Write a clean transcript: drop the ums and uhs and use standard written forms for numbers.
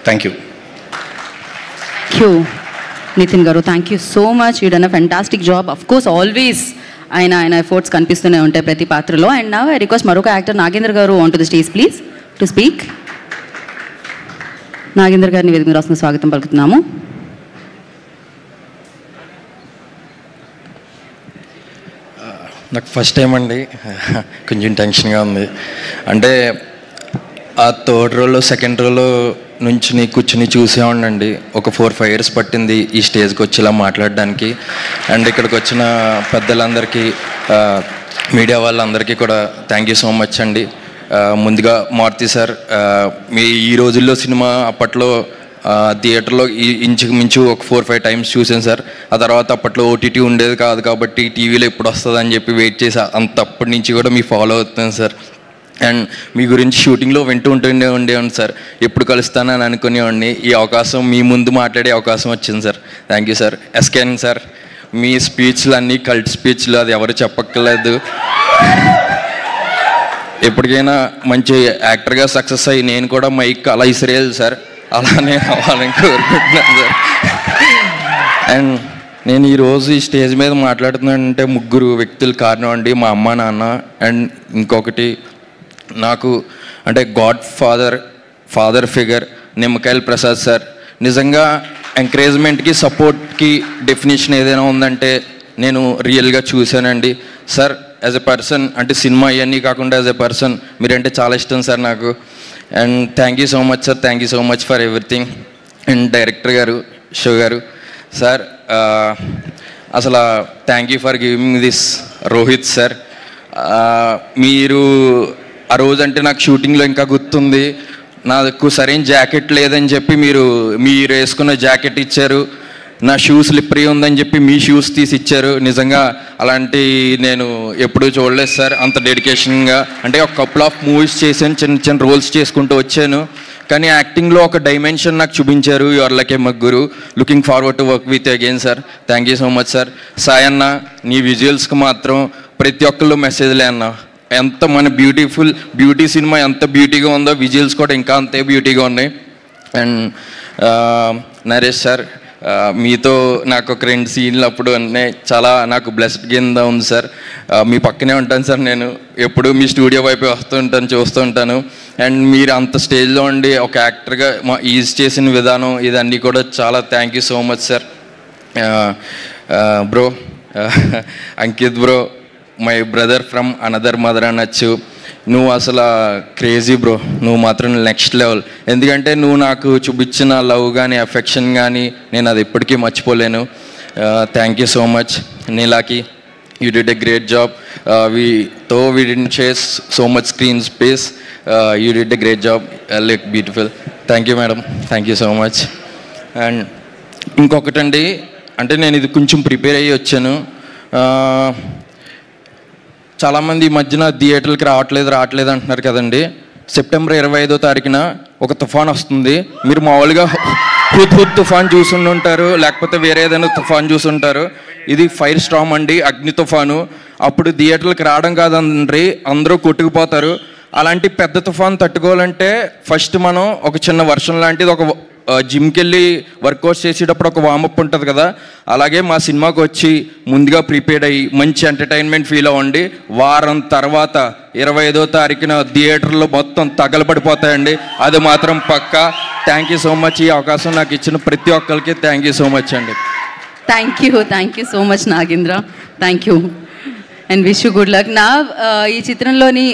Thank you. Nitin గారు, thank you so much. You done a fantastic job. Of course always ఆయన efforts కనిపిస్తూనే ఉంటాయి ప్రతి పాత్రలో. అండ్ నౌ ఐ రిక్వెస్ట్ మరొక యాక్టర్ నాగేంద్ర గారు on to the stage please to speak. Nagendra గారిని వేదిక మీద రాసిన స్వాగతం పలుకుతున్నాము. నాకు ఫస్ట్ టైం అండి, కొంచెం టెన్షన్గా ఉంది. అంటే ఆ థర్డ్ రోలో సెకండ్ రోలో నుంచి కూర్చుని చూసేవాడినండి. ఒక 4-5 years పట్టింది ఈ స్టేజ్కి వచ్చేలా మాట్లాడడానికి. అండ్ ఇక్కడికి వచ్చిన పెద్దలందరికీ, మీడియా వాళ్ళందరికీ కూడా థ్యాంక్ యూ సో మచ్ అండి. ముందుగా మారుతి సార్, మీ ఈ రోజుల్లో సినిమా అప్పట్లో థియేటర్లో ఇంచుమించు ఒక 4-5 times చూసాను సార్. ఆ తర్వాత అప్పట్లో ఓటీటీ ఉండేది కాదు కాబట్టి టీవీలో ఎప్పుడు వస్తుంది అని చెప్పి వెయిట్ చేసి అప్పటి నుంచి కూడా మీ ఫాలో అవుతున్నాను సార్. అండ్ మీ గురించి షూటింగ్లో ఉండేవాడిని సార్. ఎప్పుడు కలుస్తానని అనుకునేవాడిని. ఈ అవకాశం మీ ముందు మాట్లాడే అవకాశం వచ్చింది సార్. Thank you sir. ఎస్కేన్ సార్, మీ స్పీచ్లు అన్నీ కల్ట్ స్పీచ్లు, అది ఎవరు చెప్పక్కర్లేదు. ఎప్పటికైనా మంచి యాక్టర్గా సక్సెస్ అయ్యి నేను కూడా మైక్ అలా ఇసిరేయాలి సార్. అలానే అవ్వాలని కోరుకుంటున్నాను సార్. అండ్ నేను ఈరోజు ఈ స్టేజ్ మీద మాట్లాడుతున్నానంటే 3 వ్యక్తులు కారణం అండి. మా అమ్మ, నాన్న, అండ్ ఇంకొకటి నాకు అంటే గాడ్ ఫాదర్ ఫిగర్ నిమ్మకాయల ప్రసాద్ సార్. నిజంగా ఎంకరేజ్మెంట్కి, సపోర్ట్కి డెఫినేషన్ ఏదైనా ఉందంటే నేను రియల్గా చూశానండి సార్. యాజ్ ఎ పర్సన్, అంటే సినిమా ఇవన్నీ కాకుండా యాజ్ ఎ పర్సన్ మీరంటే చాలా ఇష్టం సార్ నాకు. And thank you so much sir. Thank you so much for everything. And director గారు, షో గారు సార్, అసలు thank you for giving this Rohit sir. మీరు ఆ రోజు అంటే నాకు షూటింగ్లో ఇంకా గుర్తుంది. నాకు సరైన జాకెట్ లేదని చెప్పి మీరు వేసుకున్న జాకెట్ ఇచ్చారు. నా షూస్ స్లిప్పరీ ఉందని చెప్పి మీ షూస్ తీసి ఇచ్చారు. నిజంగా అలాంటి నేను ఎప్పుడూ చూడలేదు సార్, అంత డెడికేషన్గా. అంటే ఒక కపుల్ ఆఫ్ మూవీస్ చేశాను, చిన్న చిన్న రోల్స్ చేసుకుంటూ వచ్చాను. కానీ యాక్టింగ్లో ఒక డైమెన్షన్ నాకు చూపించారు. యు ఆర్ లైక్ ఏ మగ్గురు. Looking forward to work with again sir. Thank you so much sir. Sayanna, నీ విజువల్స్కి మాత్రం ప్రతి ఒక్కళ్ళు మెసేజ్లే అన్న. ఎంత మన బ్యూటీ సినిమా ఎంత బ్యూటీగా ఉందో, విజువల్స్ కూడా ఇంకా అంతే బ్యూటీగా ఉన్నాయి. అండ్ నరేష్ సార్, మీతో నాకు ఒక 2 సీన్లు అప్పుడు అన్నీ చాలా నాకు బ్లెస్డ్ కింద ఉంది సార్. మీ పక్కనే ఉంటాను సార్. నేను ఎప్పుడు మీ స్టూడియో వైపు వస్తూ ఉంటాను, చూస్తూ ఉంటాను. అండ్ మీరు అంత స్టేజ్లో ఉండి ఒక యాక్టర్గా ఈజ్ చేసిన విధానం ఇదన్నీ కూడా చాలా thank you so much sir. Bro Ankit bro, my brother from another mother అనొచ్చు. నువ్వు అసలు క్రేజీ బ్రో. నువ్వు మాత్రం నెక్స్ట్ లెవెల్. ఎందుకంటే నువ్వు నాకు చూపించిన లవ్ కానీ అఫెక్షన్ కానీ నేను అది ఎప్పటికీ మర్చిపోలేను. Thank you so much. నీలాకి, you did a great job. We didn't share so much screen space. You did a great job. Look beautiful. Thank you madam. Thank you so much. And ఇంకొకటండి, అంటే నేను ఇది కొంచెం prepare అయ్యి వచ్చాను. చాలామంది ఈ మధ్యన థియేటర్లకి రావట్లేదు అంటున్నారు కదండి. సెప్టెంబర్ 25వ తారీఖున ఒక తుఫాన్ వస్తుంది. మీరు మామూలుగా హుద్ తుఫాన్ చూసుండి ఉంటారు, లేకపోతే వేరే ఏదైనా తుఫాన్ చూసుంటారు. ఇది ఫైర్ స్టార్మ్ అండి, అగ్ని తుఫాను. అప్పుడు థియేటర్లకు రావడం కాదండి, అందరూ కొట్టుకుపోతారు. అలాంటి పెద్ద తుఫాన్ తట్టుకోవాలంటే ఫస్ట్ మనం ఒక చిన్న వర్షం లాంటిది, ఒక జిమ్కి వెళ్ళి వర్కౌట్స్ చేసేటప్పుడు ఒక వార్మప్ ఉంటుంది కదా, అలాగే మా సినిమాకి వచ్చి ముందుగా ప్రిపేర్ అయ్యి మంచి ఎంటర్టైన్మెంట్ ఫీల్ అవ్వండి. వారం తర్వాత 25వ తారీఖున థియేటర్లో మొత్తం తగలబడిపోతాయండి, అది మాత్రం పక్కా. Thank you so much. ఈ అవకాశం నాకు ఇచ్చిన ప్రతి ఒక్కరికి థ్యాంక్ యూ సో మచ్ అండి. Thank you so much Nagendra. Thank you and wish you good luck. నా ఈ చిత్రంలోని